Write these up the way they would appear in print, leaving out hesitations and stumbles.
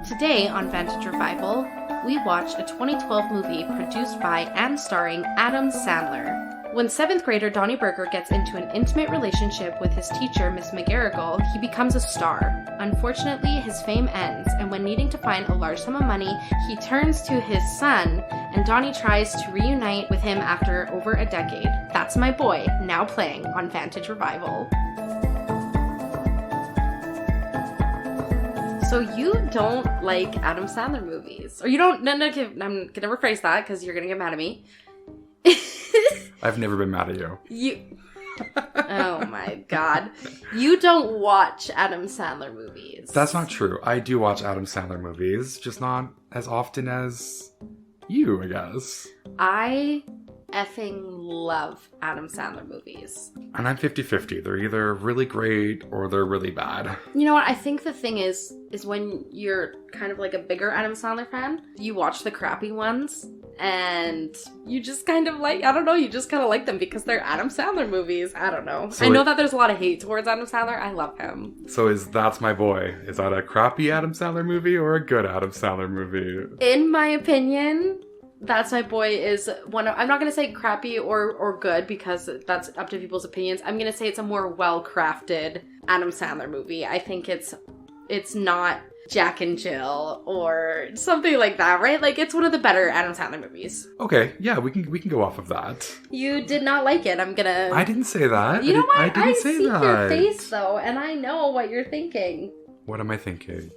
Today on Vantage Revival, we watch a 2012 movie produced by and starring Adam Sandler. When 7th grader Donnie Berger gets into an intimate relationship with his teacher, Miss McGarrigle, he becomes a star. Unfortunately, his fame ends, and when needing to find a large sum of money, he turns to his son, and Donnie tries to reunite with him after over a decade. That's My Boy, now playing on Vantage Revival. So you don't like Adam Sandler movies? Or you don't, no, I'm going to rephrase that because you're going to get mad at me. I've never been mad at you. Oh my god. You don't watch Adam Sandler movies. That's not true. I do watch Adam Sandler movies, just not as often as you, I guess. I effing love Adam Sandler movies. And I'm 50-50. They're either really great or they're really bad. You know what? I think the thing is when you're kind of like a bigger Adam Sandler fan, you watch the crappy ones and you just kind of like, I don't know, you just kind of like them because they're Adam Sandler movies. I don't know. So I know that there's a lot of hate towards Adam Sandler. I love him. So That's My Boy. Is that a crappy Adam Sandler movie or a good Adam Sandler movie? In my opinion, That's My Boy is one of, I'm not going to say crappy or good because that's up to people's opinions. I'm going to say it's a more well-crafted Adam Sandler movie. I think it's not Jack and Jill or something like that, right? Like, it's one of the better Adam Sandler movies. Okay, yeah, we can go off of that. You did not like it. I didn't say that. You know what? I didn't say that. I see your face, though, and I know what you're thinking. What am I thinking?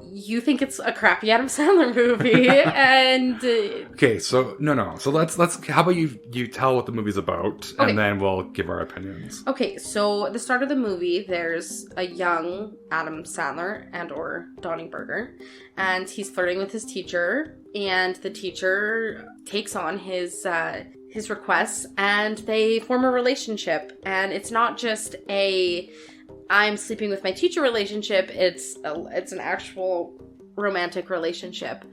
You think it's a crappy Adam Sandler movie, and... Okay, so, no. So let's how about you tell what the movie's about, okay. And then we'll give our opinions. Okay, so at the start of the movie, there's a young Adam Sandler and or Donnie Berger, and he's flirting with his teacher, and the teacher takes on his requests, and they form a relationship, and it's not just a... I'm sleeping with my teacher relationship, it's an actual romantic relationship.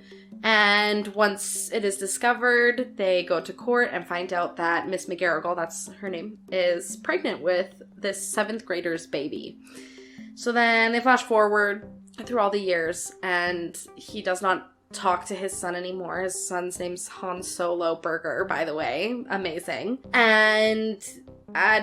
And once it is discovered, they go to court and find out that Miss McGarrigle, that's her name, is pregnant with this 7th grader's baby. So then they flash forward through all the years, and he does not talk to his son anymore. His son's name's Han Solo Berger, by the way. Amazing. And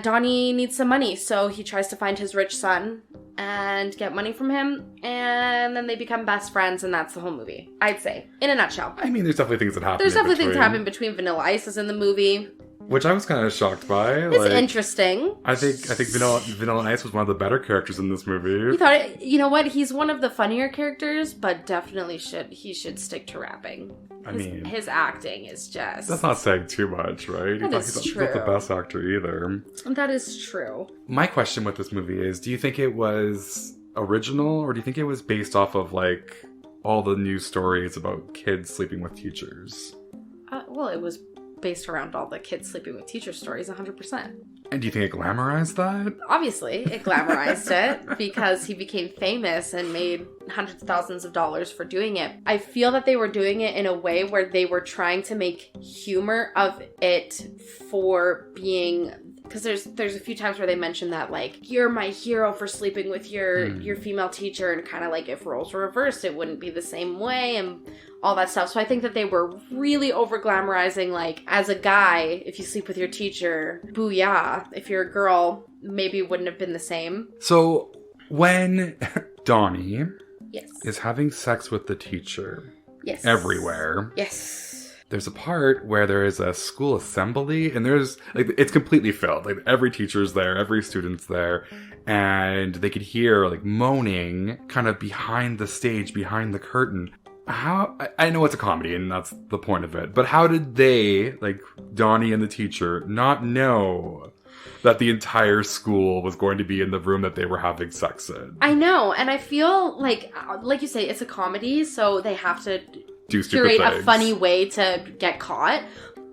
Donnie needs some money, so he tries to find his rich son and get money from him, and then they become best friends, and that's the whole movie, I'd say, in a nutshell. I mean, there's definitely things that happen. There's definitely things that happen between. Vanilla Ice is in the movie, which I was kind of shocked by. It's interesting. I think Vanilla Ice was one of the better characters in this movie. You thought, you know what? He's one of the funnier characters, but definitely he should stick to rapping. His acting is just... That's not saying too much, right? He's not the best actor either. That is true. My question with this movie is, do you think it was original, or do you think it was based off of, like, all the news stories about kids sleeping with teachers? Well, it was based around all the kids sleeping with teacher stories, 100%. And do you think it glamorized that? Obviously, it glamorized it because he became famous and made hundreds of thousands of dollars for doing it. I feel that they were doing it in a way where they were trying to make humor of it for being... Because there's a few times where they mention that, like, you're my hero for sleeping with your female teacher, and kind of like if roles were reversed, it wouldn't be the same way, and all that stuff. So I think that they were really over-glamorizing, like, as a guy, if you sleep with your teacher, booyah. If you're a girl, maybe it wouldn't have been the same. So when Donnie yes. is having sex with the teacher yes. everywhere... Yes. There's a part where there is a school assembly, and there's, like, it's completely filled. Like, every teacher's there, every student's there, and they could hear, like, moaning kind of behind the stage, behind the curtain. I know it's a comedy, and that's the point of it, but how did they, like, Donnie and the teacher, not know that the entire school was going to be in the room that they were having sex in? I know, and I feel like you say, it's a comedy, so they have to... Do stupid curate things. A funny way to get caught.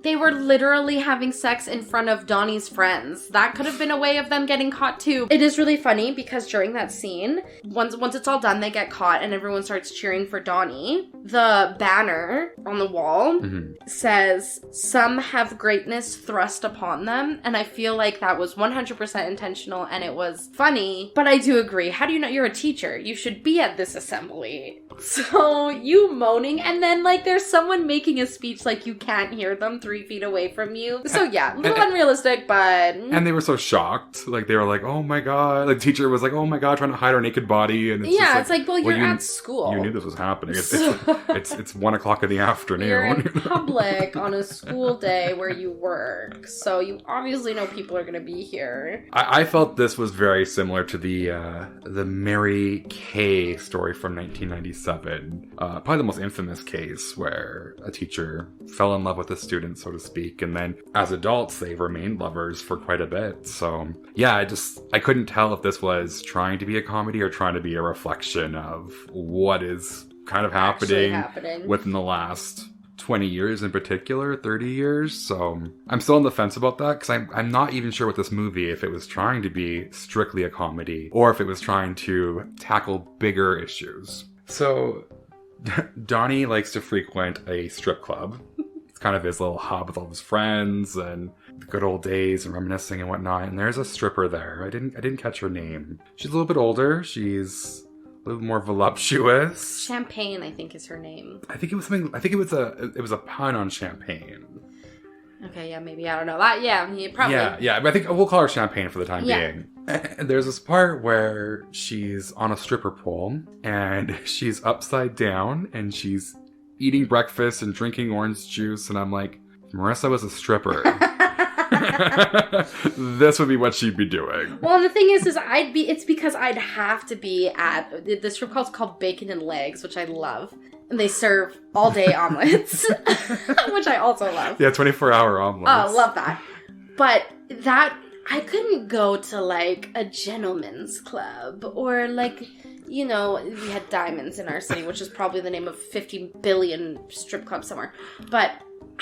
They were literally having sex in front of Donnie's friends. That could have been a way of them getting caught too. It is really funny because during that scene, once it's all done, they get caught and everyone starts cheering for Donnie. The banner on the wall says, "Some have greatness thrust upon them." And I feel like that was 100% intentional and it was funny. But I do agree. How do you know you're a teacher? You should be at this assembly. So you moaning and then like there's someone making a speech like you can't hear them 3 feet away from you. So yeah, a little unrealistic, but... And they were so shocked. Like they were like, oh my god. Like the teacher was like, oh my god, trying to hide her naked body. And it's it's like, well, you're at school. You knew this was happening. It's 1 o'clock in the afternoon. You're in public on a school day where you work. So you obviously know people are going to be here. I felt this was very similar to the Mary Kay story from 1997. Probably the most infamous case where a teacher fell in love with a student, so to speak, and then as adults they remained lovers for quite a bit. So yeah, I couldn't tell if this was trying to be a comedy or trying to be a reflection of what is kind of happening within the last 20 years in particular, 30 years. So I'm still on the fence about that because I'm not even sure with this movie if it was trying to be strictly a comedy or if it was trying to tackle bigger issues. So Donnie likes to frequent a strip club. It's kind of his little hub with all his friends and the good old days and reminiscing and whatnot. And there's a stripper there. I didn't catch her name. She's a little bit older. She's a little more voluptuous. Champagne, I think, is her name. I think it was something. I think it was a pun on champagne. Okay, yeah, maybe, I don't know. That, yeah, probably. Yeah, but I think we'll call her Champagne for the time being. And there's this part where she's on a stripper pole, and she's upside down, and she's eating breakfast and drinking orange juice, and I'm like, Marissa was a stripper. This would be what she'd be doing. Well, the thing is it's because I'd have to be at, the strip club's called Bacon and Legs, which I love. And they serve all day omelets, which I also love. Yeah, 24-hour omelets. Oh, love that. But I couldn't go to like a gentleman's club or like, you know, we had Diamonds in our city, which is probably the name of 50 billion strip clubs somewhere. But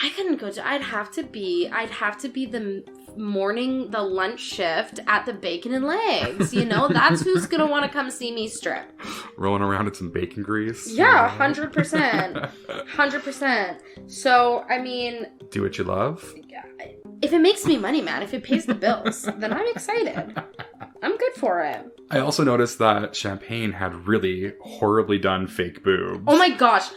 I couldn't go to, I'd have to be the lunch shift at the Bacon and Legs, you know? That's who's gonna want to come see me strip. Rolling around in some bacon grease. Yeah, 100%. 100%. So, I mean... Do what you love? If it makes me money, man, if it pays the bills, then I'm excited. I'm good for it. I also noticed that Champagne had really horribly done fake boobs. Oh my gosh.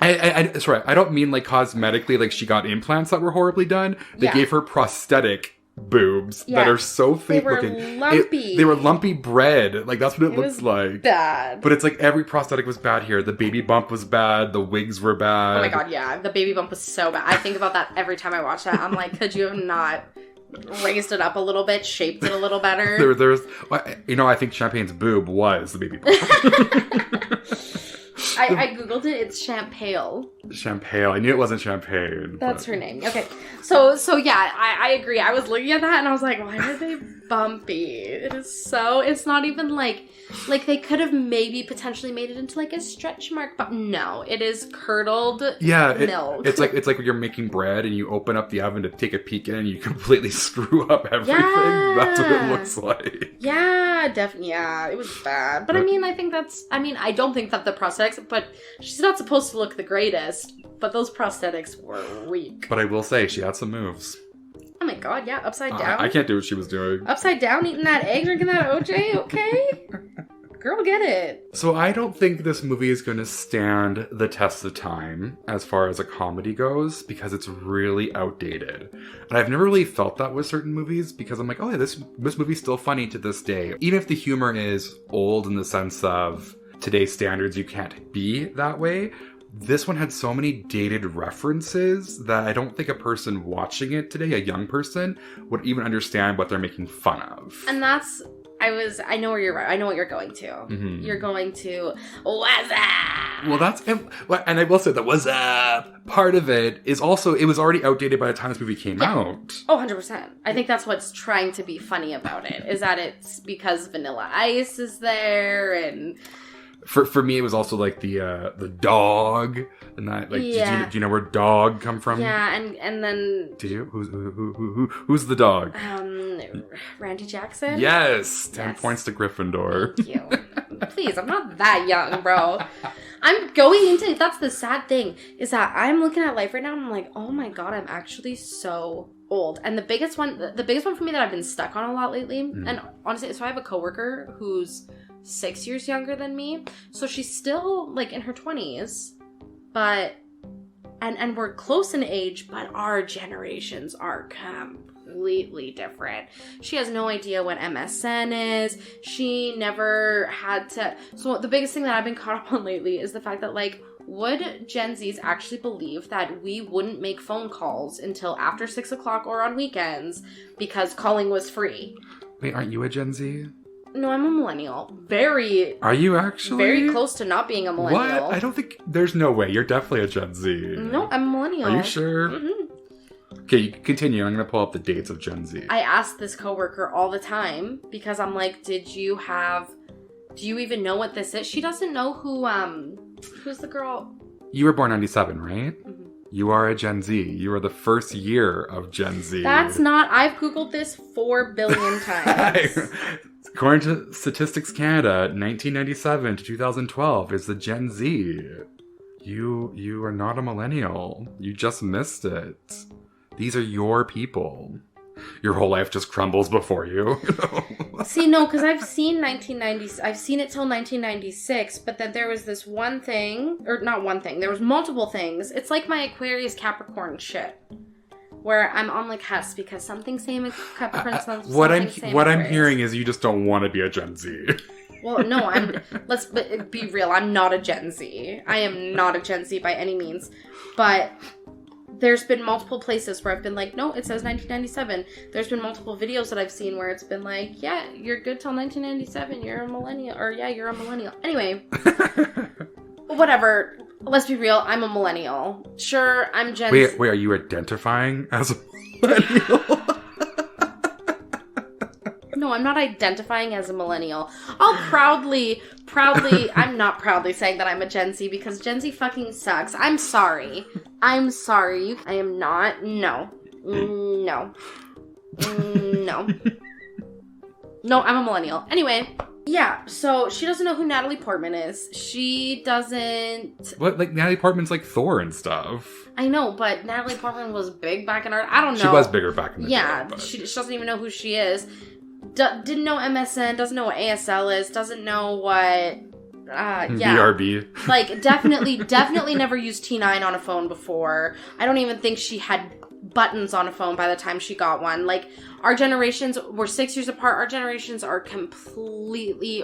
Sorry, I don't mean like cosmetically, like she got implants that were horribly done. They gave her prosthetic boobs that are so fake looking. They were lumpy. They were lumpy bread. Like that's what it looks like. Bad. But it's like every prosthetic was bad here. The baby bump was bad. The wigs were bad. Oh my god, yeah. The baby bump was so bad. I think about that every time I watch that. I'm like, could you have not raised it up a little bit, shaped it a little better? There's, you know, I think Champagne's boob was the baby bump. I googled it. It's Champale. Champale. I knew it wasn't Champagne. That's her name. Okay. So yeah, I agree. I was looking at that and I was like, why are they bumpy? It's not even like they could have maybe potentially made it into like a stretch mark, but no, it is curdled milk. It's like when you're making bread and you open up the oven to take a peek in and you completely screw up everything. Yeah. That's what it looks like. Yeah, definitely. Yeah, it was bad. But I mean, I don't think that the prosthetics, but she's not supposed to look the greatest, but those prosthetics were weak. But I will say, she had some moves. Oh my god, yeah, upside down. I can't do what she was doing. Upside down, eating that egg, drinking that OJ, okay? Girl, get it. So I don't think this movie is going to stand the test of time as far as a comedy goes because it's really outdated. And I've never really felt that with certain movies because I'm like, oh yeah, this movie's still funny to this day. Even if the humor is old in the sense of today's standards, you can't be that way. This one had so many dated references that I don't think a person watching it today, a young person, would even understand what they're making fun of. And I know where you're right. I know what you're going to. Mm-hmm. You're going to, what's up? Well, and I will say that what's up part of it is also, it was already outdated by the time this movie came out. Oh, 100%. I think that's what's trying to be funny about it, is that it's because Vanilla Ice is there and... For me, it was also like the dog, and that like. Yeah. Do you know where dog come from? Yeah, and then. Did you? Who's the dog? Randy Jackson. Yes, 10 points to Gryffindor. Thank you. Please, I'm not that young, bro. I'm going into. That's the sad thing is that I'm looking at life right now. And I'm like, oh my god, I'm actually so old. And the biggest one for me that I've been stuck on a lot lately, and honestly, so I have a coworker who's 6 years younger than me, so she's still like in her 20s, but and we're close in age, but our generations are completely different. She has no idea what MSN is. She never had to. So the biggest thing that I've been caught up on lately is the fact that like, would Gen Zs actually believe that we wouldn't make phone calls until after 6 o'clock or on weekends because calling was free? Wait, aren't you a Gen Z? No, I'm a millennial. Very. Are you actually? Very close to not being a millennial. What? I don't think. There's no way. You're definitely a Gen Z. No, I'm a millennial. Are you sure? Mm-hmm. Okay, you continue. I'm going to pull up the dates of Gen Z. I ask this coworker all the time because I'm like, do you even know what this is? She doesn't know who's the girl? You were born 97, right? Mm-hmm. You are a Gen Z. You are the first year of Gen Z. That's not. I've Googled this 4 billion times. According to Statistics Canada, 1997 to 2012 is the Gen Z. You are not a millennial. You just missed it. These are your people. Your whole life just crumbles before you. See, no, because I've seen 1990. I've seen it till 1996, but then there was this one thing, or not one thing. There was multiple things. It's like my Aquarius Capricorn shit, where I'm on the cusp because something saying Capricorn, what I'm hearing is you just don't want to be a Gen Z. Well, no, let's be real. I'm not a Gen Z. I am not a Gen Z by any means, but. There's been multiple places where I've been like, no, it says 1997. There's been multiple videos that I've seen where it's been like, yeah, you're good till 1997. You're a millennial. Or yeah, you're a millennial. Anyway, whatever. Let's be real. I'm a millennial. Sure, I'm Gen Z. Wait, are you identifying as a millennial? No, I'm not identifying as a millennial. I'll proudly, I'm not proudly saying that I'm a Gen Z because Gen Z fucking sucks. I'm sorry. I am not. No. No, I'm a millennial. Anyway, yeah, so she doesn't know who Natalie Portman is. She doesn't... What? Like, Natalie Portman's like Thor and stuff. I know, but Natalie Portman was big back in her... I don't know. She was bigger back in the day. Yeah, she doesn't even know who she is. Didn't know MSN, doesn't know what ASL is, doesn't know what... yeah. BRB. Like, definitely never used T9 on a phone before. I don't even think she had buttons on a phone by the time she got one. Like, our generations were 6 years apart. Our generations are completely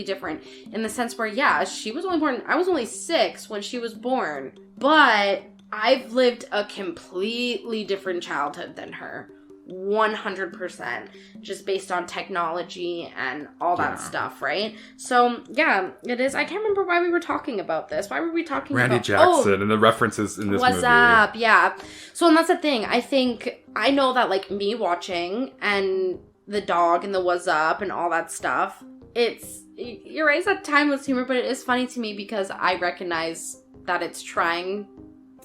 different in the sense where, yeah, she was only born... I was only 6 when she was born. But I've lived a completely different childhood than her. 100%, just based on technology and all that stuff, right? So, yeah, it is. I can't remember why we were talking about this. Why were we talking Randy about... Jackson and the references in this movie. What's up? Yeah. So, and that's the thing. I know that, like, me watching and the dog and the what's up and all that stuff, you're right, it's that timeless humor, but it is funny to me because I recognize that it's trying...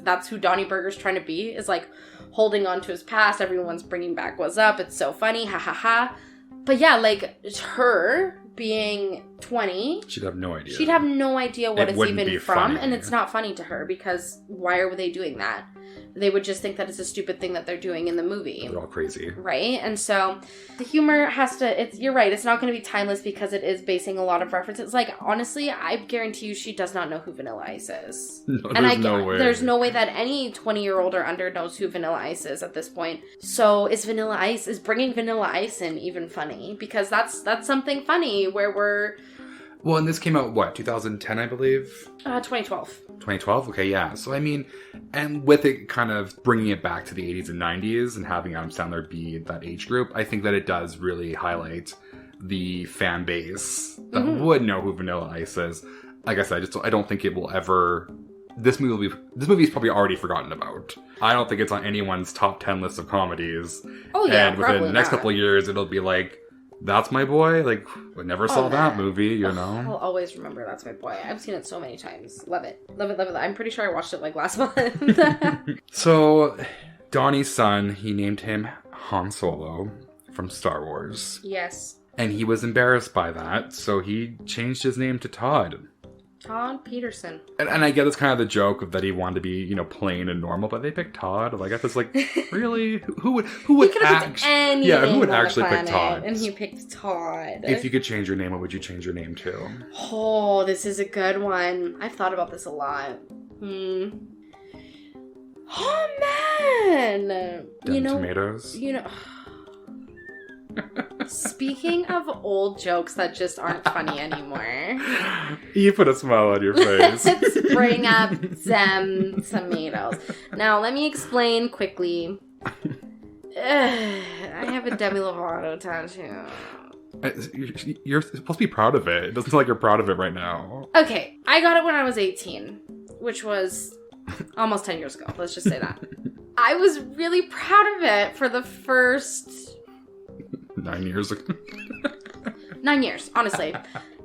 That's who Donnie Burger's trying to be, is, like, holding on to his past. Everyone's bringing back what's up. It's so funny. Ha ha ha. But yeah, like, her being 20. She'd have no idea. She'd have no idea what it's even from. Funny. And it's not funny to her because why are they doing that? They would just think that it's a stupid thing that they're doing in the movie. They're all crazy. Right? And so the humor has to... You're right. It's not going to be timeless because it is basing a lot of references. Like, honestly, I guarantee you she does not know who Vanilla Ice is. No, no way. There's no way that any 20-year-old or under knows who Vanilla Ice is at this point. So is bringing Vanilla Ice in even funny? Because that's something funny where we're... Well, and this came out, 2010, I believe? 2012. 2012? Okay, yeah. So, I mean, and with it kind of bringing it back to the 80s and 90s and having Adam Sandler be that age group, I think that it does really highlight the fan base that would know who Vanilla Ice is. Like I said, I don't think it will ever... This movie is probably already forgotten about. I don't think it's on anyone's top 10 list of comedies. Oh, yeah, and within the next couple of years, it'll be like... That's My Boy? Like, I never saw that movie, you know? I'll always remember That's My Boy. I've seen it so many times. Love it. Love it, love it. I'm pretty sure I watched it like last month. So, Donnie's son, he named him Han Solo from Star Wars. Yes. And he was embarrassed by that, so he changed his name to Todd. Todd Peterson. And I get it's kind of the joke of that he wanted to be, you know, plain and normal, but they picked Todd. Like, I was like, really? Who would actually? Yeah, who would actually pick Todd? And he picked Todd. If you could change your name, what would you change your name to? Oh, this is a good one. I've thought about this a lot. Oh man! Tomatoes. Speaking of old jokes that just aren't funny anymore. You put a smile on your face. Let's bring up them tomatoes. Now, let me explain quickly. I have a Demi Lovato tattoo. You're supposed to be proud of it. It doesn't sound like you're proud of it right now. Okay, I got it when I was 18, which was almost 10 years ago. Let's just say that. I was really proud of it for the first 9 years ago. 9 years, honestly.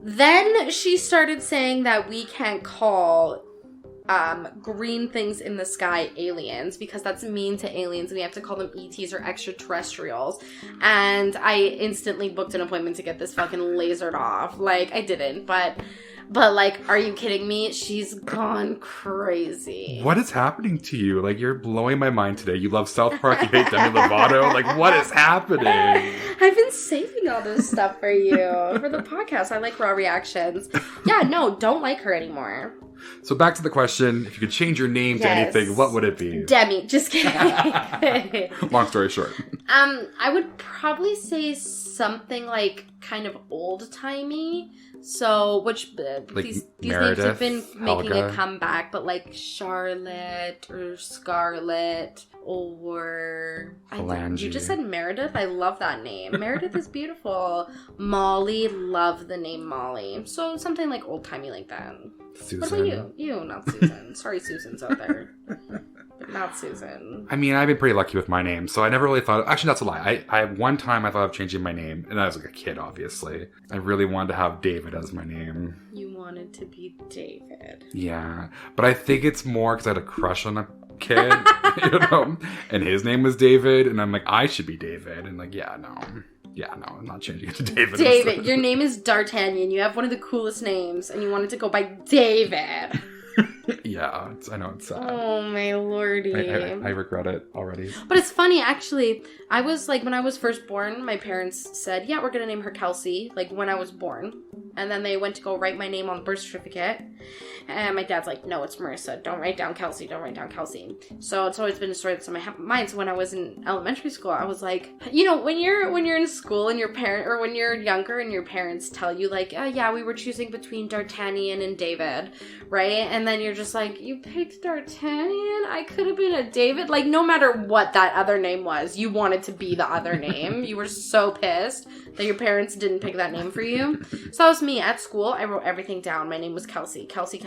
Then she started saying that we can't call green things in the sky aliens because that's mean to aliens and we have to call them ETs or extraterrestrials. And I instantly booked an appointment to get this fucking lasered off. Like, I didn't, but like, are you kidding me? She's gone crazy. What is happening to you? Like, you're blowing my mind today. You love South Park, you hate Demi Lovato. Like, what is happening? I've been saving all this stuff for you, for the podcast. I like raw reactions. Yeah, no, don't like her anymore. So back to the question, if you could change your name to anything, what would it be? Demi, just kidding. Long story short. I would probably say something like kind of old-timey. So, which like these Meredith, names have been making Helga. a comeback, but like Charlotte or Scarlett or you just said Meredith. I love that name. Meredith is beautiful. Molly, love the name Molly. So something like old-timey like that. Susan. What about you? You, not Susan. Sorry, Susan's out there. But not Susan. I mean, I've been pretty lucky with my name, so I never really thought... Actually, that's a lie. I one time I thought of changing my name, and I was like a kid, obviously. I really wanted to have David as my name. You wanted to be David. Yeah. But I think it's more because I had a crush on a kid, you know? And his name was David, and I'm like, I should be David. And like, yeah, no, I'm not changing it to David. David, your name is D'Artagnan. You have one of the coolest names, and you wanted to go by David. Yeah, I know it's sad. Oh, my lordy. I regret it already. But it's funny, actually. I was, like, when I was first born, my parents said, yeah, we're going to name her Kelsey, like, when I was born. And then they went to go write my name on the birth certificate. And my dad's like, no, it's Marissa. Don't write down Kelsey. Don't write down Kelsey. So it's always been a story that's in my mind. So when I was in elementary school, I was like, you know, when you're in school and when you're younger and your parents tell you, like, oh, yeah, we were choosing between D'Artagnan and David, right? And then you're just like, you picked D'Artagnan? I could have been a David. Like, no matter what that other name was, you wanted to be the other name. You were so pissed that your parents didn't pick that name for you. So that was me at school. I wrote everything down. My name was Kelsey. Kelsey.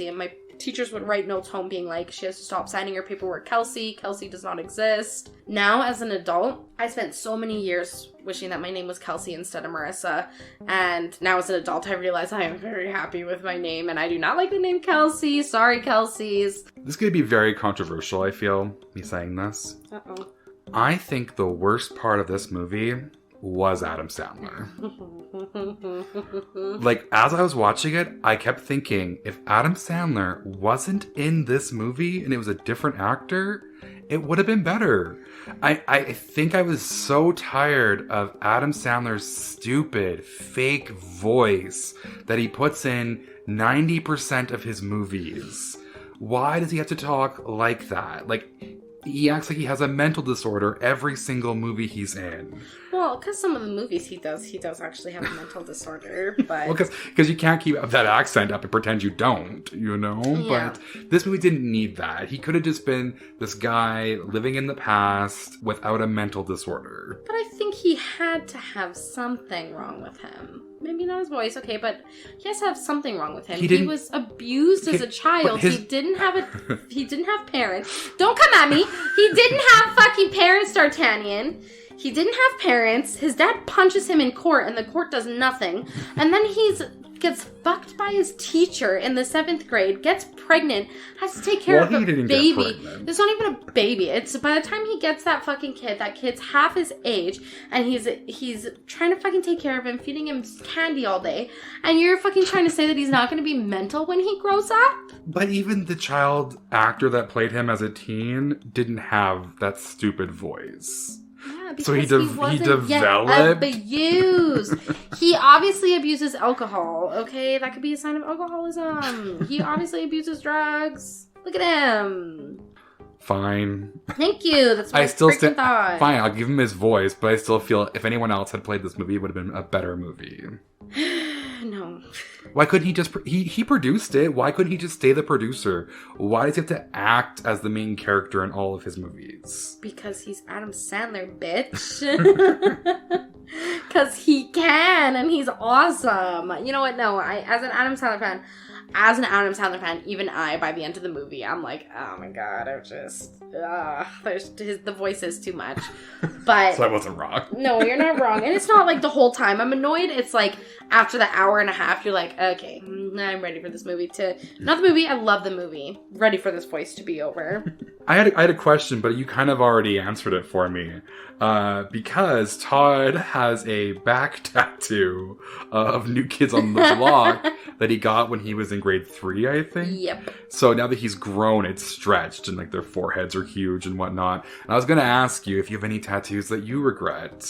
And my teachers would write notes home being like, she has to stop signing her paperwork Kelsey. Kelsey does not exist. Now, as an adult, I spent so many years wishing that my name was Kelsey instead of Marissa. And now as an adult, I realize I am very happy with my name. And I do not like the name Kelsey. Sorry, Kelseys. This is going to be very controversial, I feel, me saying this. Uh-oh. I think the worst part of this movie was Adam Sandler. Like, as I was watching it, I kept thinking, if Adam Sandler wasn't in this movie and it was a different actor, it would have been better. I think I was so tired of Adam Sandler's stupid, fake voice that he puts in 90% of his movies. Why does he have to talk like that? Like, he acts like he has a mental disorder every single movie he's in. Well, because some of the movies he does actually have a mental disorder, but... Well, because you can't keep that accent up and pretend you don't, you know? Yeah. But this movie didn't need that. He could have just been this guy living in the past without a mental disorder. But I think he had to have something wrong with him. Maybe not his voice, okay, but he has to have something wrong with him. He was abused as a child. He didn't have parents. Don't come at me. He didn't have fucking parents, D'Artagnan. He didn't have parents. His dad punches him in court, and the court does nothing. And then gets fucked by his teacher in the 7th grade, gets pregnant, has to take care of a baby. It's not even a baby. It's by the time he gets that fucking kid, that kid's half his age, and he's trying to fucking take care of him, feeding him candy all day, and you're fucking trying to say that he's not going to be mental when he grows up? But even the child actor that played him as a teen didn't have that stupid voice. Yeah, because so he developed. Abused. He obviously abuses alcohol. Okay, that could be a sign of alcoholism. He obviously abuses drugs. Look at him. Fine. Thank you. That's my freaking thought. Fine, I'll give him his voice, but I still feel if anyone else had played this movie, it would have been a better movie. No. Why couldn't he just... He produced it. Why couldn't he just stay the producer? Why does he have to act as the main character in all of his movies? Because he's Adam Sandler, bitch. Because he can, and he's awesome. You know what? No, as an Adam Sandler fan, even I, by the end of the movie, I'm like, oh my god, the voice is too much. But so I wasn't wrong. No, you're not wrong. And it's not like the whole time I'm annoyed. It's like after the hour and a half, you're like, okay, I'm ready for this movie not the movie, I love the movie. Ready for this voice to be over. I had a question, but you kind of already answered it for me. Because Todd has a back tattoo of New Kids on the Block that he got when he was in grade 3, I think. Yep. So now that he's grown, it's stretched and like their foreheads are huge and whatnot. And I was going to ask you if you have any tattoos that you regret.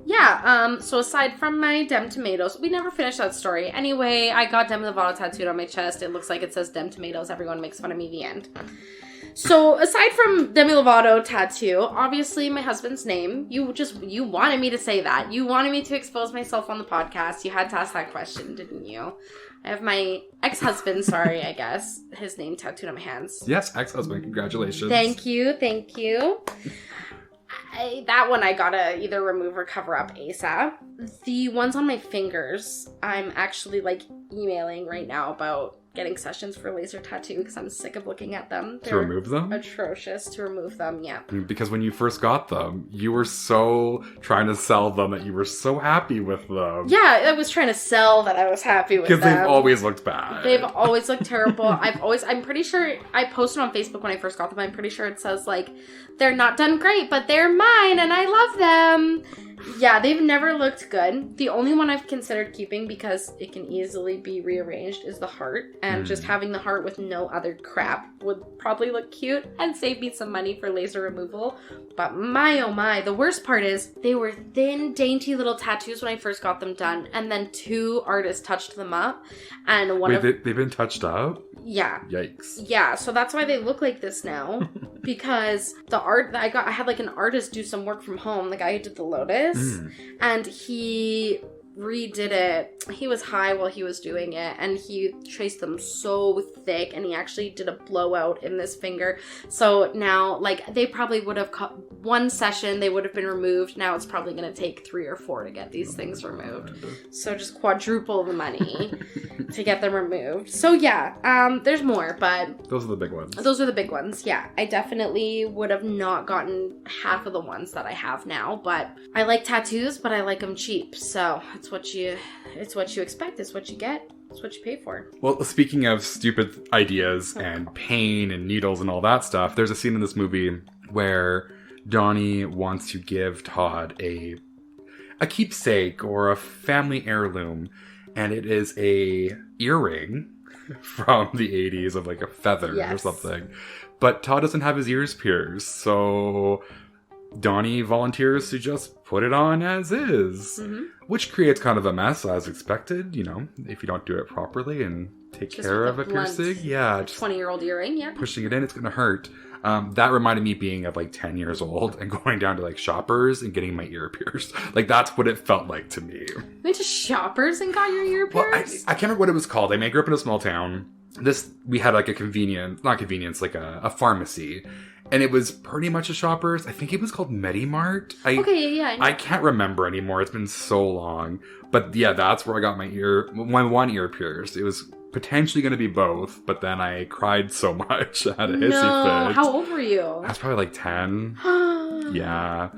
Yeah, so aside from my Dem Tomatoes, we never finished that story. Anyway, I got Demi Lovato tattooed on my chest. It looks like it says Dem Tomatoes. Everyone makes fun of me, the end. So, aside from Demi Lovato tattoo, obviously my husband's name, you wanted me to say that. You wanted me to expose myself on the podcast. You had to ask that question, didn't you? I have my ex-husband, I guess, his name tattooed on my hands. Yes, ex-husband, congratulations. Thank you. That one I gotta either remove or cover up ASAP. The ones on my fingers, I'm actually emailing right now about getting sessions for laser tattoo because I'm sick of looking at them. To remove them? Atrocious to remove them, yeah. Because when you first got them, you were so trying to sell them that you were so happy with them. Yeah, I was trying to sell that I was happy with them. Because they've always looked bad. They've always looked terrible. I'm pretty sure, I posted on Facebook when I first got them, I'm pretty sure it says, they're not done great, but they're mine and I love them. Yeah, they've never looked good. The only one I've considered keeping because it can easily be rearranged is the heart. And just having the heart with no other crap would probably look cute and save me some money for laser removal. But my oh my, the worst part is they were thin, dainty little tattoos when I first got them done. And then 2 artists touched them up. And they've been touched up? Yeah. Yikes. Yeah, so that's why they look like this now. Because the art that I had an artist do some work from home, the guy who did the Lotus, and he redid it. He was high while he was doing it, and he traced them so thick, and he actually did a blowout in this finger. So now, they probably would have one session, they would have been removed. Now it's probably going to take 3 or 4 to get these things removed. So just quadruple the money to get them removed. So yeah, there's more, but... Those are the big ones. Those are the big ones, yeah. I definitely would have not gotten half of the ones that I have now, but I like tattoos, but I like them cheap, so it's what you expect, it's what you get, it's what you pay for. Well, speaking of stupid ideas and pain and needles and all that stuff, there's a scene in this movie where Donnie wants to give Todd a keepsake or a family heirloom, and it is a earring from the 80s of a feather or something. But Todd doesn't have his ears pierced, so Donnie volunteers to just put it on as is, which creates kind of a mess as expected, if you don't do it properly and take care of a piercing. Yeah. 20-year-old earring, yeah. Pushing it in, it's going to hurt. That reminded me being of 10 years old and going down to Shoppers and getting my ear pierced. That's what it felt like to me. You went to Shoppers and got your ear pierced? Well, I can't remember what it was called. I grew up in a small town. We had a pharmacy. And it was pretty much a Shoppers. I think it was called Medimart. I can't remember anymore. It's been so long. But yeah, that's where I got my one ear pierced. It was potentially going to be both, but then I cried so much. I had a hissy fit. How old were you? I was probably 10. Yeah.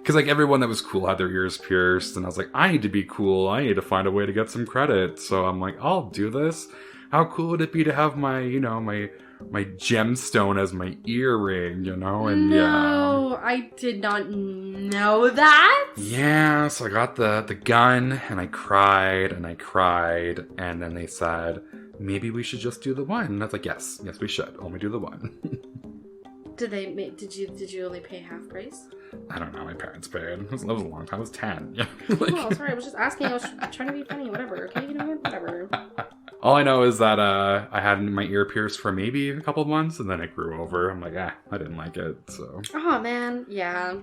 Because, like, everyone that was cool had their ears pierced, and I was like, I need to be cool. I need to find a way to get some credit. So I'm like, I'll do this. How cool would it be to have my, you know, my gemstone as my earring, you know? And no, I did not know that. Yeah, so I got the gun, and I cried, and then they said, maybe we should just do the one. And I was like, yes, we should. Only do the one. Did you only pay half price? I don't know, my parents paid. It was a long time. I was 10. Yeah. Oh, sorry, I was just asking. I was trying to be funny, whatever. Okay, you know what? Whatever. All I know is that I had my ear pierced for maybe a couple of months, and then it grew over. I'm like, I didn't like it, so. Oh, man, yeah.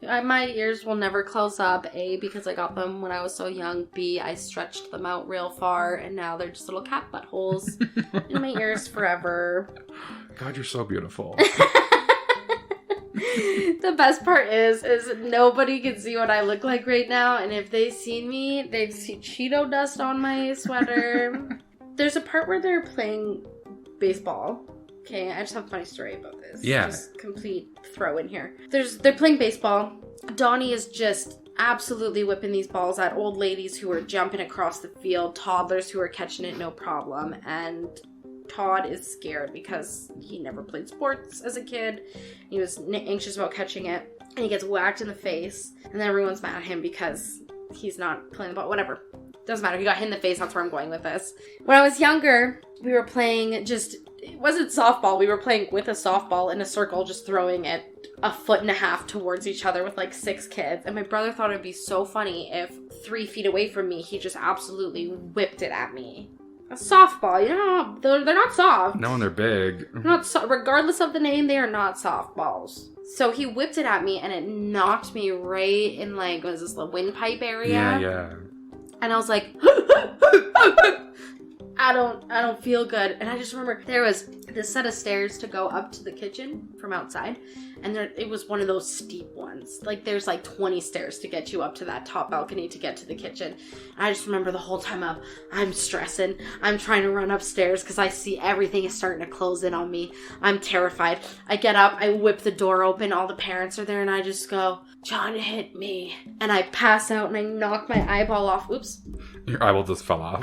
My ears will never close up, A, because I got them when I was so young, B, I stretched them out real far, and now they're just little cat buttholes in my ears forever. God, you're so beautiful. The best part is nobody can see what I look like right now, and if they've seen me, they've seen Cheeto dust on my sweater. There's a part where they're playing baseball. Okay, I just have a funny story about this. Yeah. Just complete throw in here. They're playing baseball. Donnie is just absolutely whipping these balls at old ladies who are jumping across the field, toddlers who are catching it no problem, and Todd is scared because he never played sports as a kid. He was anxious about catching it, and he gets whacked in the face, and then everyone's mad at him because he's not playing the ball. Whatever. Doesn't matter. He got hit in the face. That's where I'm going with this. When I was younger, we were playing it wasn't softball. We were playing with a softball in a circle, just throwing it 1.5 feet towards each other with like 6 kids. And my brother thought it'd be so funny if 3 feet away from me, he just absolutely whipped it at me. A softball, you know, they're not soft. No, and they're big. Regardless of the name, they are not softballs. So he whipped it at me, and it knocked me right in, like, what is this, the windpipe area? Yeah. And I was like, I don't feel good. And I just remember there was this set of stairs to go up to the kitchen from outside. And it was one of those steep ones. Like, there's like 20 stairs to get you up to that top balcony to get to the kitchen. And I just remember the whole time I'm stressing. I'm trying to run upstairs because I see everything is starting to close in on me. I'm terrified. I get up, I whip the door open. All the parents are there, and I just go, John hit me. And I pass out, and I knock my eyeball off. Oops. Your eyeball just fell off.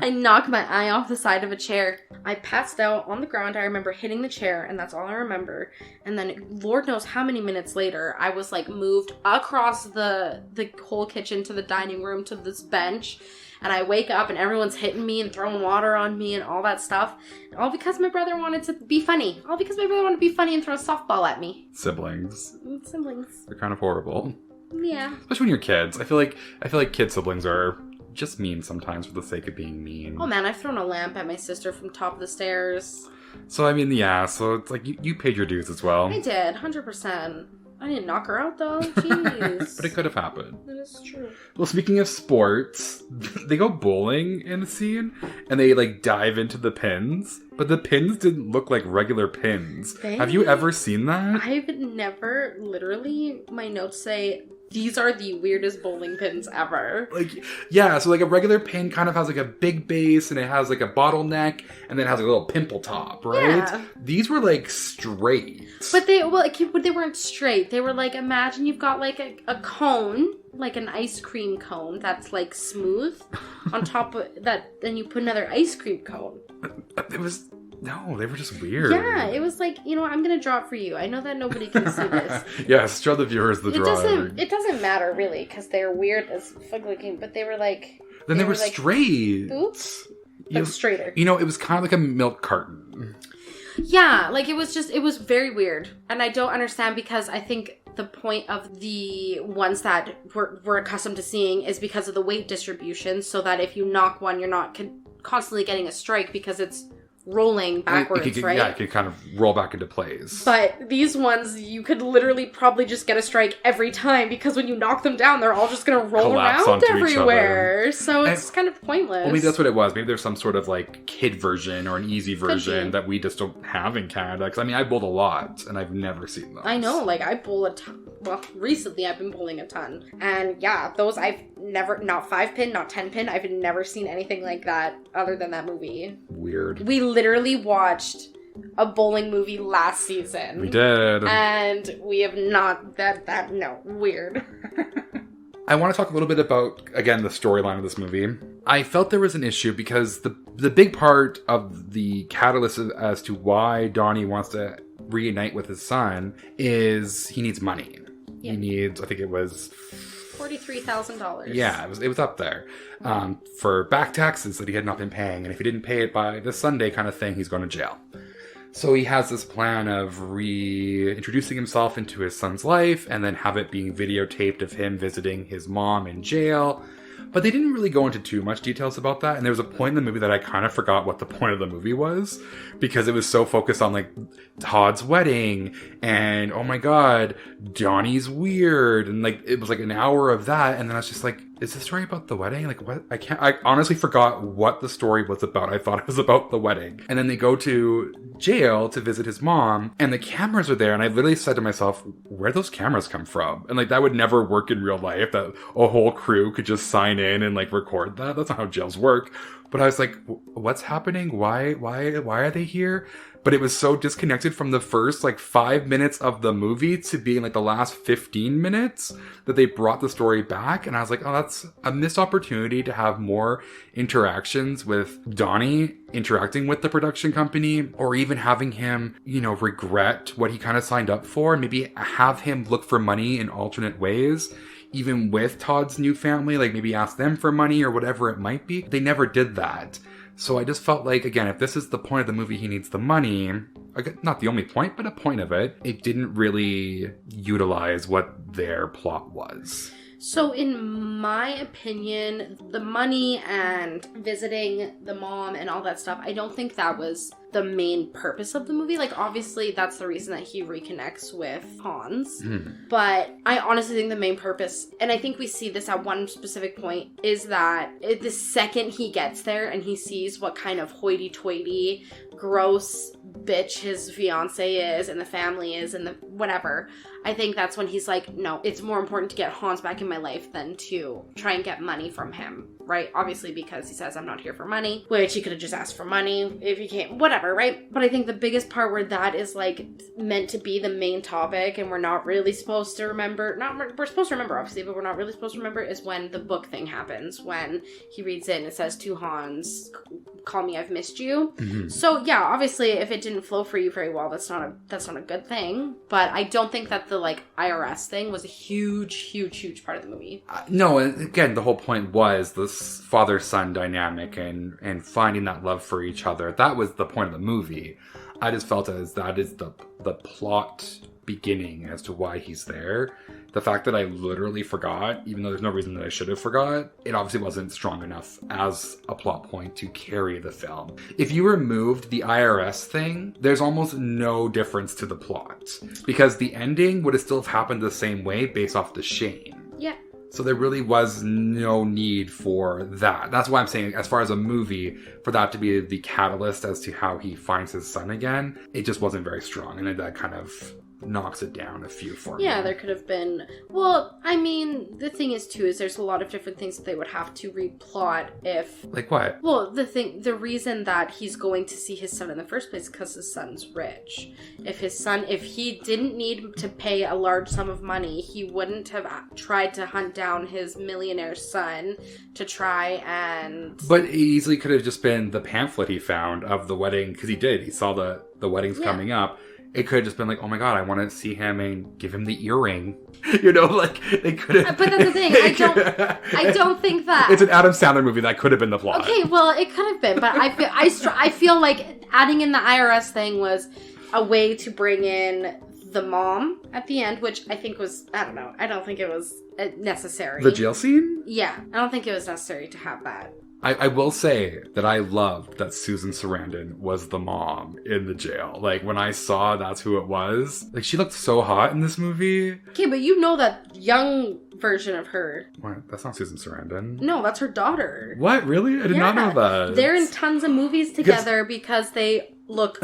I knocked my eye off the side of a chair. I passed out on the ground. I remember hitting the chair, and that's all I remember. And then Lord knows how many minutes later, I was like moved across the whole kitchen to the dining room to this bench. And I wake up, and everyone's hitting me and throwing water on me and all that stuff. All because my brother wanted to be funny. All because my brother wanted to be funny and throw a softball at me. Siblings. Siblings. They're kind of horrible. Yeah. Especially when you're kids. I feel like kid siblings are just mean sometimes for the sake of being mean. Oh man, I've thrown a lamp at my sister from top of the stairs. So I mean, yeah, so it's like you paid your dues as well. I did, 100%. I didn't knock her out though, jeez. But it could have happened. That is true. Well, speaking of sports, they go bowling in the scene, and they like dive into the pins, but the pins didn't look like regular pins. Have you ever seen that? I've never, literally, my notes say, these are the weirdest bowling pins ever. Like, yeah, so like a regular pin kind of has like a big base, and it has like a bottleneck, and then it has like a little pimple top, right? Yeah. These were like straight. But they weren't straight. They were like, imagine you've got like a cone, like an ice cream cone that's like smooth. On top of that, then you put another ice cream cone. No, they were just weird. Yeah, it was like, you know, I'm going to draw it for you. I know that nobody can see this. Yes, show the viewers the drawing. It doesn't matter, really, because they're weird as fuck looking, but they were like... Then they were like, straight. Oops. But straighter. You know, it was kind of like a milk carton. Yeah, like it was very weird. And I don't understand because I think the point of the ones that we're accustomed to seeing is because of the weight distribution, so that if you knock one, you're not constantly getting a strike because it's rolling backwards, right? Yeah, it could kind of roll back into place. But these ones, you could literally probably just get a strike every time because when you knock them down, they're all just going to roll around everywhere. So it's kind of pointless. Well, maybe that's what it was. Maybe there's some sort of like kid version or an easy version that we just don't have in Canada. Because I mean, I bowled a lot and I've never seen those. I know, like I bowl a ton. Well, recently I've been bowling a ton. And yeah, those I've never, not 5-pin, not 10-pin, I've never seen anything like that other than that movie. Weird. We literally watched a bowling movie last season. We did. And we have not, weird. I want to talk a little bit about, again, the storyline of this movie. I felt there was an issue because the big part of the catalyst as to why Donnie wants to reunite with his son is he needs money. Yeah. He needs, I think it was $43,000. Yeah, it was up there. For back taxes that he had not been paying. And if he didn't pay it by this Sunday kind of thing, he's going to jail. So he has this plan of reintroducing himself into his son's life and then have it being videotaped of him visiting his mom in jail. But they didn't really go into too much details about that. And there was a point in the movie that I kind of forgot what the point of the movie was because it was so focused on like Todd's wedding and oh my God, Donnie's weird. And like, it was like an hour of that. And then I was just like, is the story about the wedding? Like what? I honestly forgot what the story was about. I thought it was about the wedding. And then they go to jail to visit his mom and the cameras are there. And I literally said to myself, where'd those cameras come from? And like, that would never work in real life that a whole crew could just sign in and like record that. That's not how jails work. But I was like, what's happening? Why are they here? But it was so disconnected from the first like 5 minutes of the movie to being like the last 15 minutes that they brought the story back. And I was like, oh, that's a missed opportunity to have more interactions with Donnie interacting with the production company or even having him, regret what he kind of signed up for and maybe have him look for money in alternate ways. Even with Todd's new family, like maybe ask them for money or whatever it might be. They never did that. So I just felt like, again, if this is the point of the movie, he needs the money. Not the only point, but a point of it. It didn't really utilize what their plot was. So in my opinion, the money and visiting the mom and all that stuff, I don't think that was the main purpose of the movie. Like, obviously, that's the reason that he reconnects with Hans. But I honestly think the main purpose, and I think we see this at one specific point, is that the second he gets there and he sees what kind of hoity-toity, gross bitch his fiance is and the family is and the whatever, I think that's when he's like, no, it's more important to get Hans back in my life than to try and get money from him, right? Obviously, because he says, I'm not here for money, which he could have just asked for money if he can't, whatever, right? But I think the biggest part where that is like meant to be the main topic and we're not really supposed to remember, we're supposed to remember obviously, but we're not really supposed to remember is when the book thing happens, when he reads it and it says to Hans, call me, I've missed you. So yeah, obviously if it didn't flow for you very well, that's not a good thing. But I don't think that the like IRS thing was a huge part of the movie. No, and again, the whole point was this father-son dynamic and finding that love for each other. That was the point of the movie. I just felt as that is the plot beginning as to why he's there. The fact that I literally forgot, even though there's no reason that I should have forgot, it obviously wasn't strong enough as a plot point to carry the film. If you removed the IRS thing, there's almost no difference to the plot. Because the ending would have still happened the same way based off the Shane. Yeah. So there really was no need for that. That's why I'm saying, as far as a movie, for that to be the catalyst as to how he finds his son again, it just wasn't very strong. And that kind of knocks it down a few for me. Yeah, there could have been... Well, I mean, the thing is, too, is there's a lot of different things that they would have to replot if... Like what? Well, the reason that he's going to see his son in the first place is because his son's rich. If he didn't need to pay a large sum of money, he wouldn't have tried to hunt down his millionaire son to try and... But it easily could have just been the pamphlet he found of the wedding, because he did. He saw the wedding's coming up. It could have just been like, oh my God, I want to see him and give him the earring. Like, they could have... But that's the thing, I don't think that... It's an Adam Sandler movie, that could have been the plot. Okay, well, it could have been, but I feel like adding in the IRS thing was a way to bring in the mom at the end, which I think was, I don't know, I don't think it was necessary. The jail scene? Yeah, I don't think it was necessary to have that. I will say that I loved that Susan Sarandon was the mom in the jail. Like, when I saw that's who it was, like, she looked so hot in this movie. Okay, but you know that young version of her. What? That's not Susan Sarandon. No, that's her daughter. What? Really? I did not know that. They're in tons of movies together because they look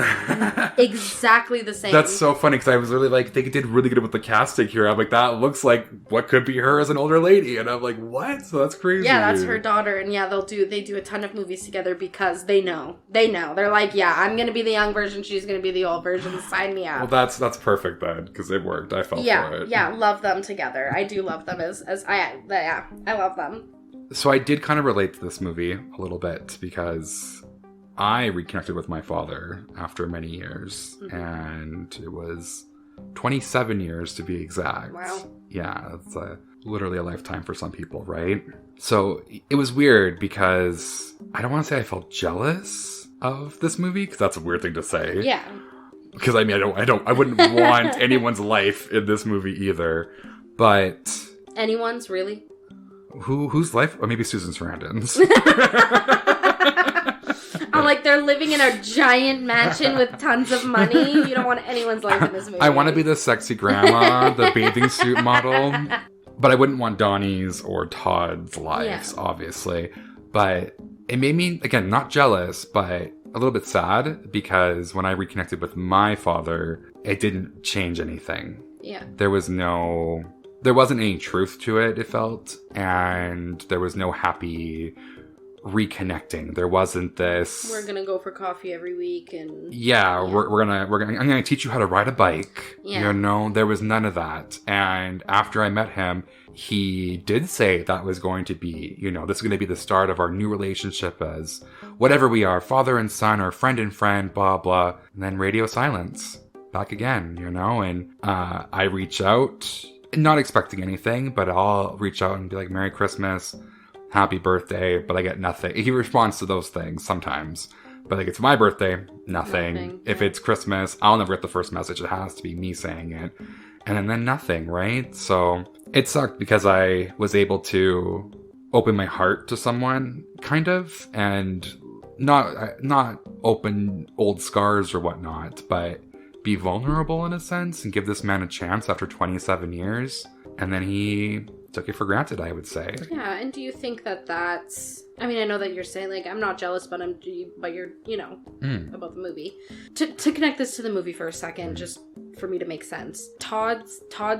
exactly the same. That's so funny because I was really like, they did really good with the casting here. I'm like, that looks like what could be her as an older lady. And I'm like, what? So that's crazy. Yeah, that's her daughter. And yeah, they do a ton of movies together because they know. They're like, yeah, I'm going to be the young version. She's going to be the old version. Sign me up. Well, that's perfect then because it worked. I fell for it. Yeah, love them together. I do love them I love them. So I did kind of relate to this movie a little bit because I reconnected with my father after many years, and it was 27 years to be exact. Wow. Yeah, that's literally a lifetime for some people, right? So it was weird because I don't want to say I felt jealous of this movie because that's a weird thing to say. Yeah. Because I mean, I wouldn't want anyone's life in this movie either, but anyone's really? Whose life? Or maybe Susan Sarandon's. I'm like, they're living in a giant mansion with tons of money. You don't want anyone's life in this movie. I want to be the sexy grandma, the bathing suit model. But I wouldn't want Donnie's or Todd's lives, obviously. But it made me, again, not jealous, but a little bit sad because when I reconnected with my father, it didn't change anything. Yeah. There wasn't any truth to it, it felt. And there was no happy reconnecting. There wasn't this, we're gonna go for coffee every week and I'm gonna teach you how to ride a bike. You know, there was none of that. And after I met him, he did say that was going to be, you know, this is going to be the start of our new relationship as whatever we are, father and son or friend and friend, blah blah. And then radio silence, back again, you know. And I reach out, not expecting anything, but I'll reach out and be like, Merry Christmas, Happy birthday, but I get nothing. He responds to those things sometimes. But like, it's my birthday, nothing. If it's Christmas, I'll never get the first message. It has to be me saying it. And then nothing, right? So it sucked because I was able to open my heart to someone, kind of, and not open old scars or whatnot, but be vulnerable in a sense and give this man a chance after 27 years. And then he took it for granted, I would say. Yeah, and do you think that that's... I mean, I know that you're saying, like, I'm not jealous, but you're, you know, about the movie. To connect this to the movie for a second, just for me to make sense, Todd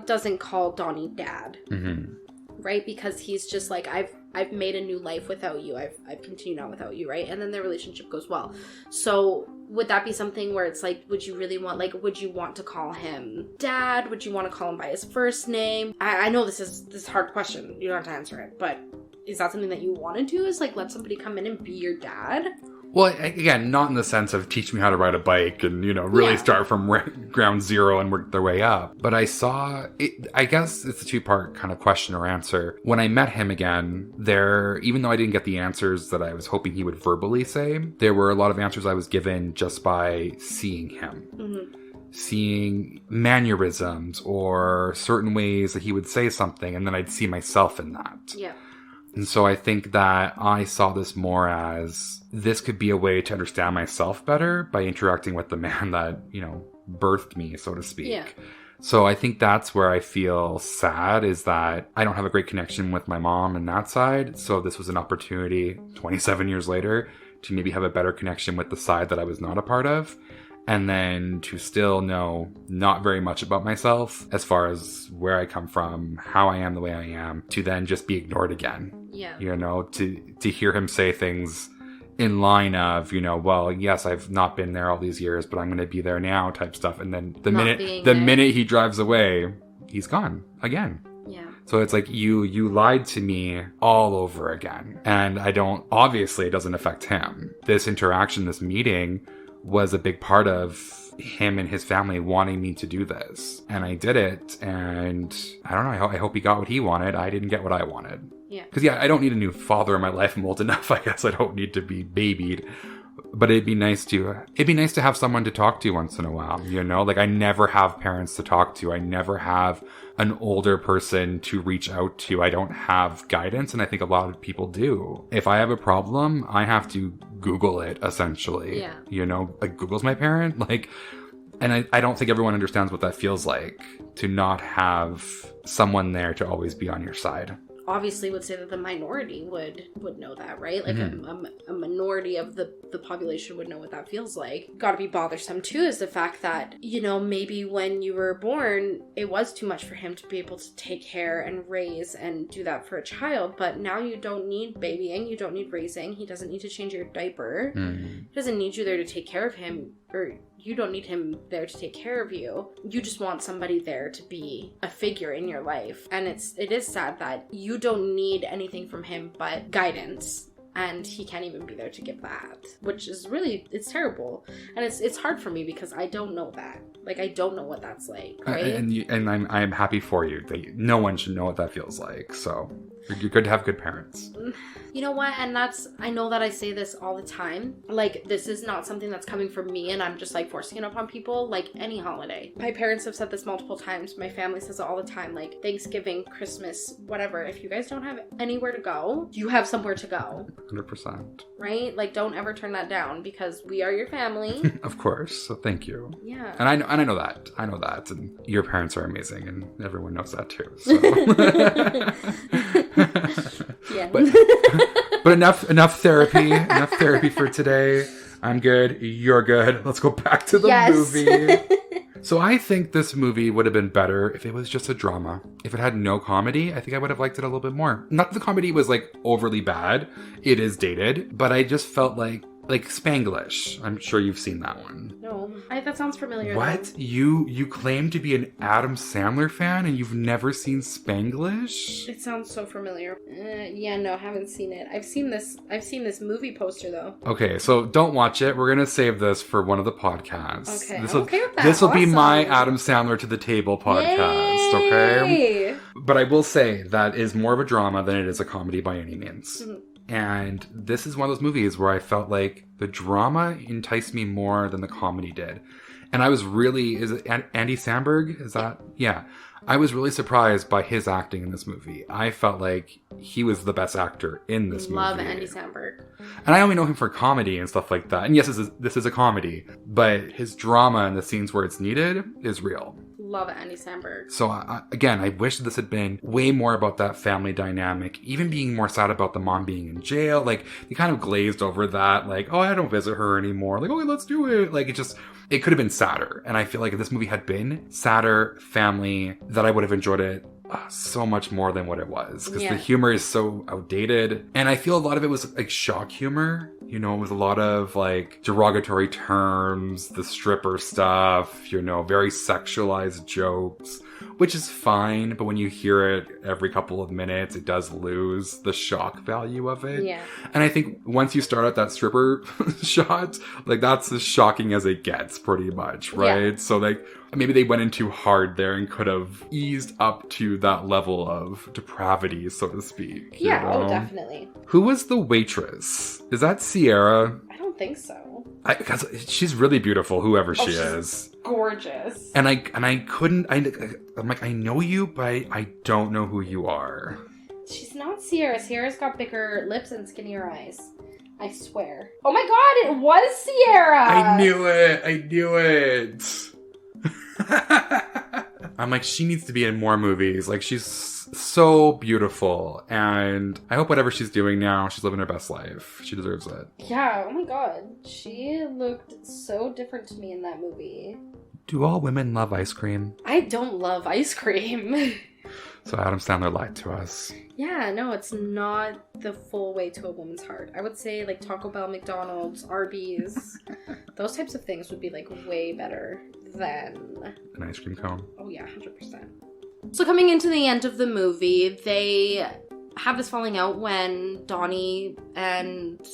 doesn't call Donnie dad, right? Because he's just like, I've made a new life without you. I've continued on without you, right? And then their relationship goes well. So would that be something where it's like, would you want to call him dad? Would you want to call him by his first name? I know this is a hard question. You don't have to answer it, but is that something that you want to do, is like let somebody come in and be your dad? Well, again, not in the sense of teach me how to ride a bike and, you know, really start from ground zero and work their way up. But I saw it, I guess it's a two-part kind of question or answer. When I met him again, even though I didn't get the answers that I was hoping he would verbally say, there were a lot of answers I was given just by seeing him. Seeing mannerisms or certain ways that he would say something, and then I'd see myself in that. Yeah. And so I think that I saw this more as this could be a way to understand myself better by interacting with the man that, you know, birthed me, so to speak. Yeah. So I think that's where I feel sad, is that I don't have a great connection with my mom and that side. So this was an opportunity 27 years later to maybe have a better connection with the side that I was not a part of. And then to still know not very much about myself as far as where I come from, how I am the way I am, to then just be ignored again. Yeah. You know, to hear him say things in line of, you know, well, yes, I've not been there all these years, but I'm going to be there now type stuff. And then the minute he drives away, he's gone again. Yeah. So it's like you lied to me all over again. And obviously it doesn't affect him. This interaction, this meeting was a big part of him and his family wanting me to do this. And I did it. And I don't know. I hope he got what he wanted. I didn't get what I wanted. Yeah. Because, I don't need a new father in my life. I'm old enough. I guess I don't need to be babied. But it'd be nice to have someone to talk to once in a while, you know? Like, I never have parents to talk to. I never have an older person to reach out to. I don't have guidance, and I think a lot of people do. If I have a problem, I have to Google it, essentially. Yeah. You know, like, Google's my parent. Like, and I don't think everyone understands what that feels like, to not have someone there to always be on your side. obviously would say that the minority would know that, right? Like a minority of the population would know what that feels like. Gotta be bothersome too is the fact that, you know, maybe when you were born, it was too much for him to be able to take care and raise and do that for a child. But now you don't need babying, you don't need raising. He doesn't need to change your diaper. He doesn't need you there to take care of him, or you don't need him there to take care of you. You just want somebody there to be a figure in your life. And it is sad that you don't need anything from him but guidance. And he can't even be there to give that, which is really, it's terrible. And it's hard for me because I don't know that. Like, I don't know what that's like, right? And I'm happy for you. No one should know what that feels like. So you're good to have good parents. You know what? And I know that I say this all the time. Like, this is not something that's coming from me and I'm just like forcing it upon people. Like any holiday. My parents have said this multiple times. My family says it all the time. Like Thanksgiving, Christmas, whatever. If you guys don't have anywhere to go, you have somewhere to go. 100%. Right? Like, don't ever turn that down because we are your family. Of course. So thank you. Yeah. And I know that. I know that. And your parents are amazing and everyone knows that too. So. Yeah. But enough therapy. Enough therapy for today. I'm good. You're good. Let's go back to the movie. So I think this movie would have been better if it was just a drama. If it had no comedy, I think I would have liked it a little bit more. Not that the comedy was like overly bad. It is dated, but I just felt like Spanglish. I'm sure you've seen that one. No, that sounds familiar. What? Though. You claim to be an Adam Sandler fan and you've never seen Spanglish? It sounds so familiar. Yeah, no, haven't seen it. I've seen this movie poster though. Okay, so don't watch it. We're gonna save this for one of the podcasts. Okay, I'm okay with that. This will be my Adam Sandler to the table podcast. Yay! Okay. But I will say that is more of a drama than it is a comedy by any means. Mm-hmm. And this is one of those movies where I felt like the drama enticed me more than the comedy did. And I was really, is it Andy Samberg? Is that? Yeah. I was really surprised by his acting in this movie. I felt like he was the best actor in this movie. Love Andy Samberg. And I only know him for comedy and stuff like that. And yes, this is a comedy, but his drama and the scenes where it's needed is real. Love Andy Samberg. So again, I wish this had been way more about that family dynamic, even being more sad about the mom being in jail. Like, they kind of glazed over that, like, oh, I don't visit her anymore. Like, okay, let's do it. Like, it could have been sadder. And I feel like if this movie had been sadder, family, that I would have enjoyed it so much more than what it was. Because the humor is so outdated. And I feel a lot of it was like shock humor. You know, it was a lot of like derogatory terms, the stripper stuff, you know, very sexualized jokes, which is fine. But when you hear it every couple of minutes, it does lose the shock value of it. Yeah. And I think once you start at that stripper shot, like that's as shocking as it gets pretty much, right? Yeah. So like maybe they went in too hard there and could have eased up to that level of depravity, so to speak. Yeah, you know? Oh, definitely. Who was the waitress? Is that Sierra? I don't think so. Because she's really beautiful, whoever she is. Gorgeous. And I couldn't. I'm like, I know you, but I don't know who you are. She's not Sierra. Sierra's got bigger lips and skinnier eyes. I swear. Oh my god, it was Sierra! I knew it. I'm like, she needs to be in more movies. Like, she's so beautiful. And I hope whatever she's doing now, she's living her best life. She deserves it. Yeah, oh my god. She looked so different to me in that movie. Do all women love ice cream? I don't love ice cream. So Adam Sandler lied to us. Yeah, no, it's not the full way to a woman's heart. I would say like Taco Bell, McDonald's, Arby's, those types of things would be like way better than an ice cream cone. Oh yeah, 100%. So coming into the end of the movie, they have this falling out when Donnie and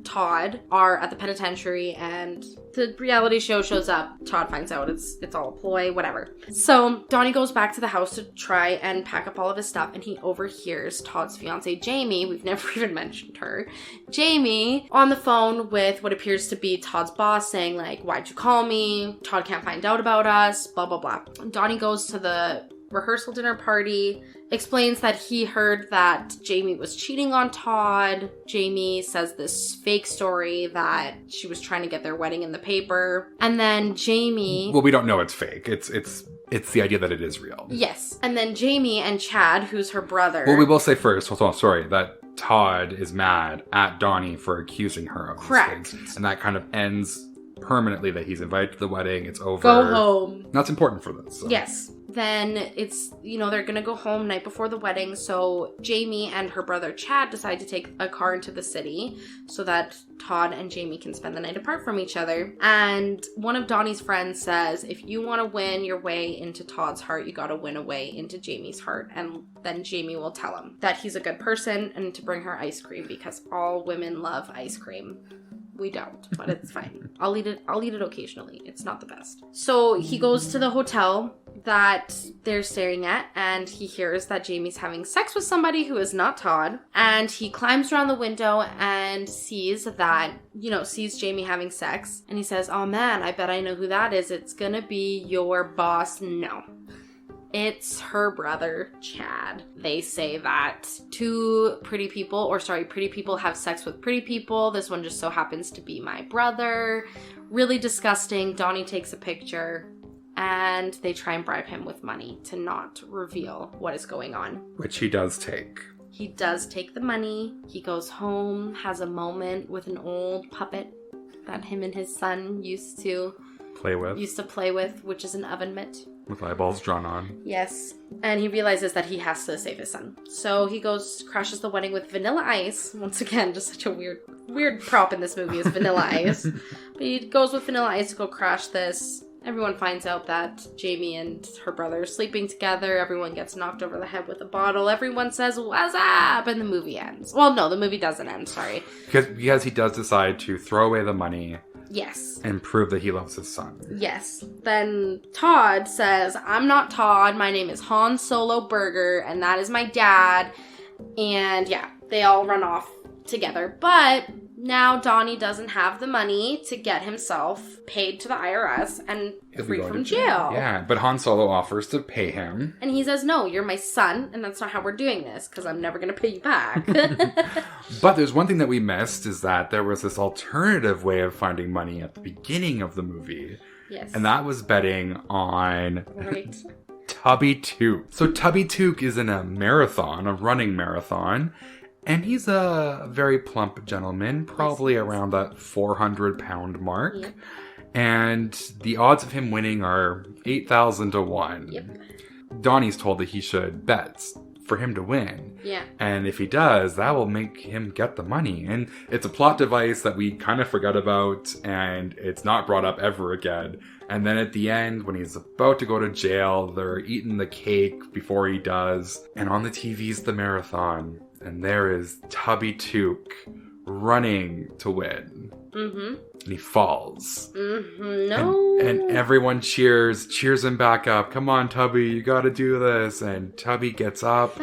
Todd are at the penitentiary and the reality show shows up. Todd finds out it's all a ploy, whatever. So Donnie goes back to the house to try and pack up all of his stuff, and he overhears Todd's fiancée, Jamie, we've never even mentioned her, Jamie, on the phone with what appears to be Todd's boss saying like, why'd you call me? Todd can't find out about us, blah, blah, blah. Donnie goes to the rehearsal dinner party, explains that he heard that Jamie was cheating on Todd. Jamie says this fake story that she was trying to get their wedding in the paper. And then Jamie... Well, we don't know it's fake. It's It's the idea that it is real. Yes. And then Jamie and Chad, who's her brother. Well, we will say first, that Todd is mad at Donnie for accusing her of Correct. these things. And that kind of ends permanently that he's invited to the wedding. It's over. Go home. That's important for this. So. Yes. Then it's, they're going to go home night before the wedding. So Jamie and her brother Chad decide to take a car into the city so that Todd and Jamie can spend the night apart from each other. And one of Donnie's friends says, if you want to win your way into Todd's heart, you got to win a way into Jamie's heart. And then Jamie will tell him that he's a good person and to bring her ice cream because all women love ice cream. We don't, but it's fine. I'll eat it occasionally. It's not the best. So he goes to the hotel that they're staring at and he hears that Jamie's having sex with somebody who is not Todd. And he climbs around the window and sees Jamie having sex. And he says, oh man, I bet I know who that is. It's gonna be your boss. No. It's her brother, Chad. They say that pretty people have sex with pretty people. This one just so happens to be my brother. Really disgusting. Donnie takes a picture and they try and bribe him with money to not reveal what is going on. Which he does take. He does take the money. He goes home, has a moment with an old puppet that him and his son used to play with, which is an oven mitt. With eyeballs drawn on. Yes. And he realizes that he has to save his son. So he crashes the wedding with Vanilla Ice. Once again, just such a weird prop in this movie is Vanilla Ice. But he goes with Vanilla Ice to go crash this. Everyone finds out that Jamie and her brother are sleeping together. Everyone gets knocked over the head with a bottle. Everyone says, what's up? And the movie ends. Well, no, the movie doesn't end, sorry. Because he does decide to throw away the money. Yes. And prove that he loves his son. Yes. Then Todd says, I'm not Todd. My name is Han Solo Burger, and that is my dad. And yeah, they all run off together. But now Donnie doesn't have the money to get himself paid to the IRS and free from jail. Yeah, but Han Solo offers to pay him. And he says, no, you're my son, and that's not how we're doing this, because I'm never going to pay you back. But there's one thing that we missed, is that there was this alternative way of finding money at the beginning of the movie. Yes. And that was betting on... Right. Tubby Took. So Tubby Took is in a running marathon. And he's a very plump gentleman, probably around that 400-pound mark. Yep. And the odds of him winning are 8,000 to 1. Yep. Donnie's told that he should bet for him to win. Yeah. And if he does, that will make him get the money. And it's a plot device that we kind of forgot about, and it's not brought up ever again. And then at the end, when he's about to go to jail, they're eating the cake before he does. And on the TV's the marathon. And there is Tubby Took running to win. Mm-hmm. And he falls. Mm-hmm. No. And everyone cheers him back up. Come on, Tubby, you gotta do this. And Tubby gets up.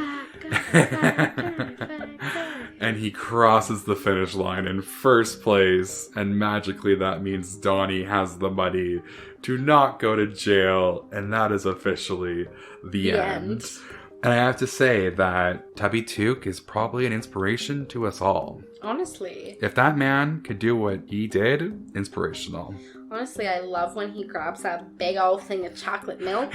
And he crosses the finish line in first place. And magically that means Donnie has the money to not go to jail. And that is officially the end. And I have to say that Tubby Took is probably an inspiration to us all. Honestly. If that man could do what he did, inspirational. Honestly, I love when he grabs that big old thing of chocolate milk.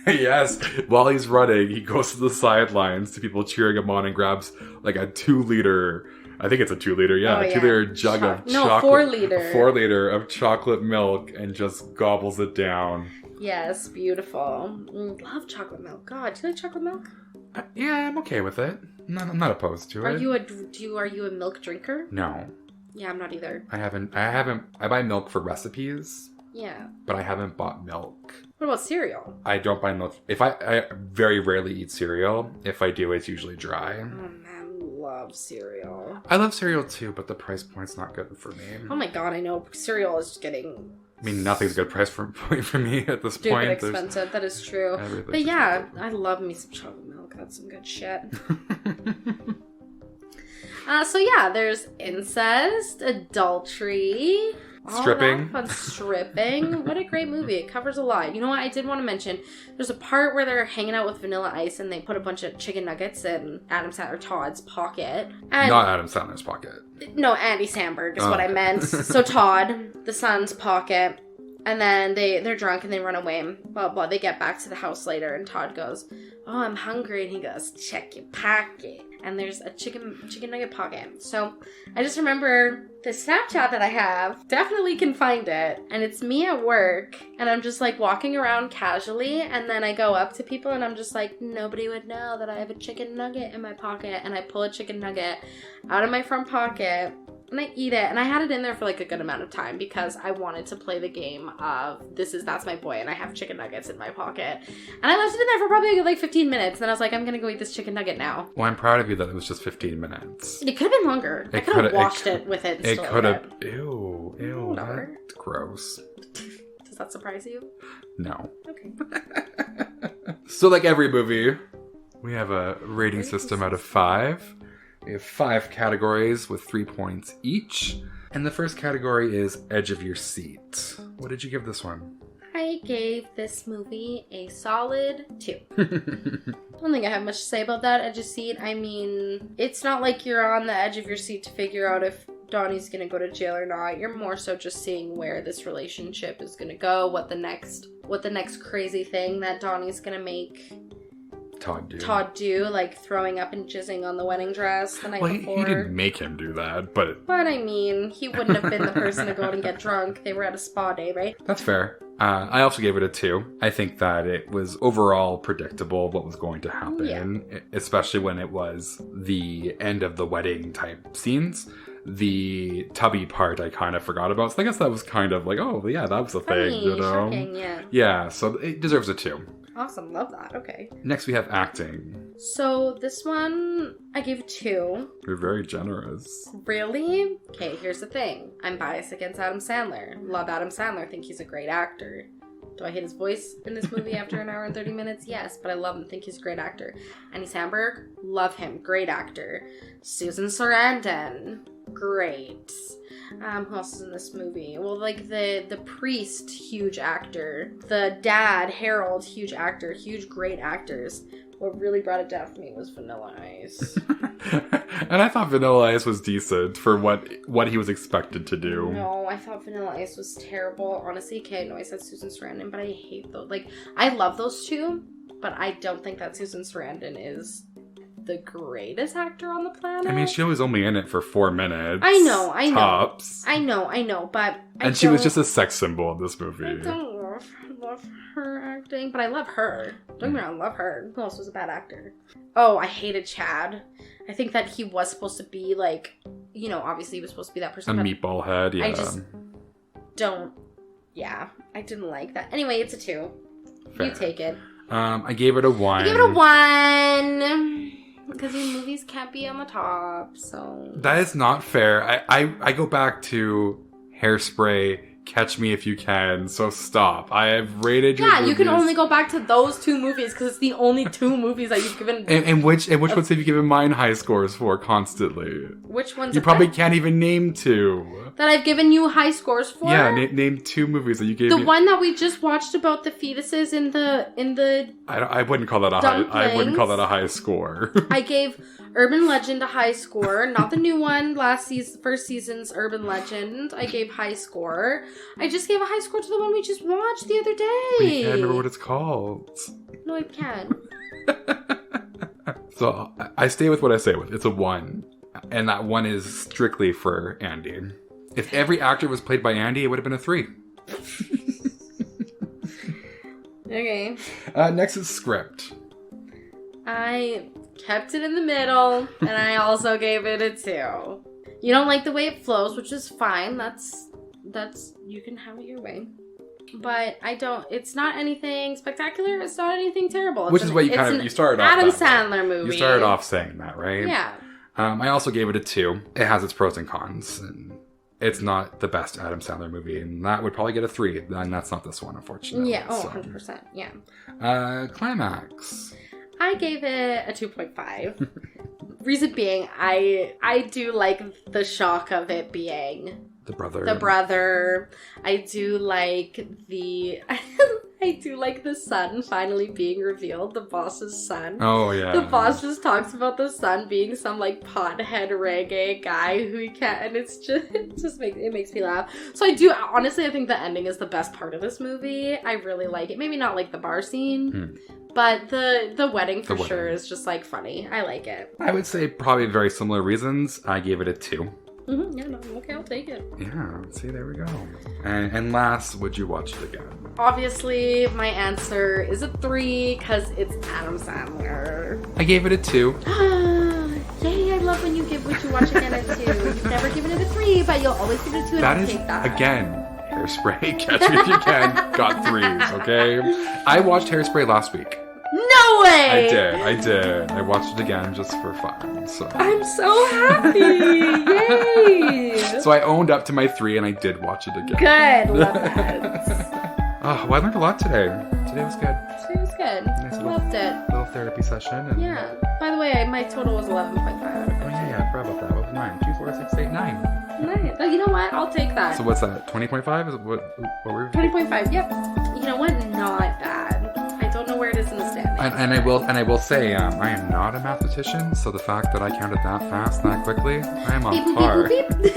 Yes. While he's running, he goes to the sidelines to people cheering him on and grabs like a 2-liter... I think it's a 2-liter, yeah. A 2-liter jug of chocolate. 4-liter. 4-liter of chocolate milk and just gobbles it down. Yes, beautiful. Love chocolate milk. God, do you like chocolate milk? Yeah, I'm okay with it. I'm not opposed to it. Are you a milk drinker? No. Yeah, I'm not either. I buy milk for recipes. Yeah. But I haven't bought milk. What about cereal? I don't buy milk. I very rarely eat cereal. If I do, it's usually dry. Oh man, love cereal. I love cereal too, but the price point's not good for me. Oh my god, I know. Cereal is getting... I mean, nothing's a good price point for me at this point. Stupid expensive, that is true. But yeah, I love me some chocolate milk. That's some good shit. So yeah, there's incest, adultery, stripping. Stripping. What a great movie. It covers a lot. You know what? I did want to mention, there's a part where they're hanging out with Vanilla Ice and they put a bunch of chicken nuggets in Adam Sandler Todd's pocket. And not Adam Sandler's pocket. No, Andy Samberg is what I meant. So Todd, the son's pocket. And then they're drunk and they run away. Blah, blah. They get back to the house later and Todd goes, oh, I'm hungry. And he goes, check your pocket. And there's a chicken nugget pocket. So I just remember the Snapchat that I have. Definitely can find it. And it's me at work. And I'm just like walking around casually. And then I go up to people and I'm just like, nobody would know that I have a chicken nugget in my pocket. And I pull a chicken nugget out of my front pocket. And I eat it, and I had it in there for like a good amount of time because I wanted to play the game of that's my boy, and I have chicken nuggets in my pocket. And I left it in there for probably like 15 minutes, and then I was like, I'm gonna go eat this chicken nugget now. Well, I'm proud of you that it was just 15 minutes. It could have been longer. I could have washed it with it and it still could have. ate it. Ew, Whatever. that's gross. Does that surprise you? No. Okay. So like every movie, we have a rating system out of 5. We have 5 categories with 3 points each. And the first category is Edge of Your Seat. What did you give this one? I gave this movie a solid 2. I don't think I have much to say about that edge of seat. I mean, it's not like you're on the edge of your seat to figure out if Donnie's gonna go to jail or not. You're more so just seeing where this relationship is gonna go, what the next crazy thing that Donnie's gonna make Todd do, like throwing up and jizzing on the wedding dress the night before. He didn't make him do that, but I mean, he wouldn't have been the person to go out and get drunk. They were at a spa day, right? That's fair. I also gave it a 2. I think that it was overall predictable what was going to happen, especially when it was the end of the wedding type scenes. The tubby part I kind of forgot about, so I guess that was kind of like, oh yeah, that was a thing, you know? Shocking, yeah. Yeah, so it deserves a 2. Awesome, love that. Okay. Next we have acting. So this one, I gave a 2. You're very generous. Really? Okay, here's the thing. I'm biased against Adam Sandler. Love Adam Sandler. Think he's a great actor. Do I hate his voice in this movie after an hour and 30 minutes? Yes, but I love him. Think he's a great actor. Andy Samberg? Love him. Great actor. Susan Sarandon? Great. Who else is in this movie? Well, like the priest, huge actor. The dad, Harold, huge actor. Huge, great actors. What really brought it down for me was Vanilla Ice. And I thought Vanilla Ice was decent for what he was expected to do. No, I thought Vanilla Ice was terrible. Honestly, okay, no, I said Susan Sarandon, but I hate those. Like, I love those two, but I don't think that Susan Sarandon is the greatest actor on the planet. I mean, she was only in it for 4 minutes. I know. Tops. I know, but and she was just a sex symbol in this movie. I don't love her acting, but I love her. Don't get me wrong, I love her. Who else was a bad actor? Oh, I hated Chad. I think that he was supposed to be like, you know, obviously he was supposed to be that person. A meatball head, yeah. I just don't, I didn't like that. Anyway, it's a 2. Fair. You take it. I gave it a 1. I gave it a 1. Because your movies can't be on the top, so... That is not fair. I go back to Hairspray, Catch Me If You Can, so stop. I have rated your movies. You can only go back to those 2 movies, because it's the only 2 movies that you've given... And which ones have you given mine high scores for constantly? Which ones? You probably can't even name 2. That I've given you high scores for? Yeah, name 2 movies that you gave me. The one that we just watched about the fetuses in the I wouldn't call that a high... I wouldn't call that a high score. I gave Urban Legend a high score, not the new one, first season's Urban Legend. I gave high score. I just gave a high score to the one we just watched the other day. But you can't remember what it's called. No, I can. So I stay with what I say with. It's a 1. And that 1 is strictly for Andy. If every actor was played by Andy, it would have been a 3. Okay. Next is script. I kept it in the middle, and I also gave it a 2. You don't like the way it flows, which is fine. That's you can have it your way. But I don't. It's not anything spectacular. It's not anything terrible. Which is what you started off. Adam Sandler movie. You started off saying that, right? Yeah. I also gave it a 2. It has its pros and cons, and it's not the best Adam Sandler movie, and that would probably get a 3. And that's not this one, unfortunately. Yeah. Oh, 100%. Yeah. Climax. I gave it a 2.5. Reason being, I do like the shock of it being the brother. I do like I I do like the son finally being revealed, the boss's son. Oh, yeah. The boss just talks about the son being some, like, pothead reggae guy who he can't, and it's just, it makes me laugh. So honestly, I think the ending is the best part of this movie. I really like it. Maybe not like the bar scene, but the wedding for sure is just, like, funny. I like it. I would say probably very similar reasons. I gave it a 2. Mm-hmm. Yeah, no, okay, I'll take it. Yeah, see, there we go. And last, would you watch it again? Obviously, my answer is a 3 because it's Adam Sandler. I gave it a 2. Yay, I love when you give Would You Watch Again a 2. You've never given it a 3, but you'll always give it a 2 and I'll take that. Again, Hairspray, Catch Me If You Can, got 3s, okay? I watched Hairspray last week. No way! I did. I watched it again just for fun. So I'm so happy! Yay! So I owned up to my 3 and I did watch it again. Good, love that. Oh, well, I learned a lot today. Today was good. Today was good. Nice Loved it. Little therapy session. And... Yeah. By the way, my total was 11.5 out of 15. Oh yeah, I forgot about that. What was mine? 2, 4, 6, 8, 9. Nice. Oh, you know what? I'll take that. So what's that? 20.5? Is it what were we? 20.5. Yep. You know what? Not bad. I don't know where it is in the standings. And I will say, I am not a mathematician, so the fact that I counted that fast, that quickly, I am on par. Beep, beep, beep.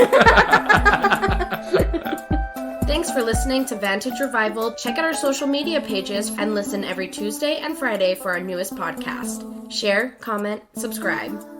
Thanks for listening to Vantage Revival. Check out our social media pages and listen every Tuesday and Friday for our newest podcast. Share, comment, subscribe.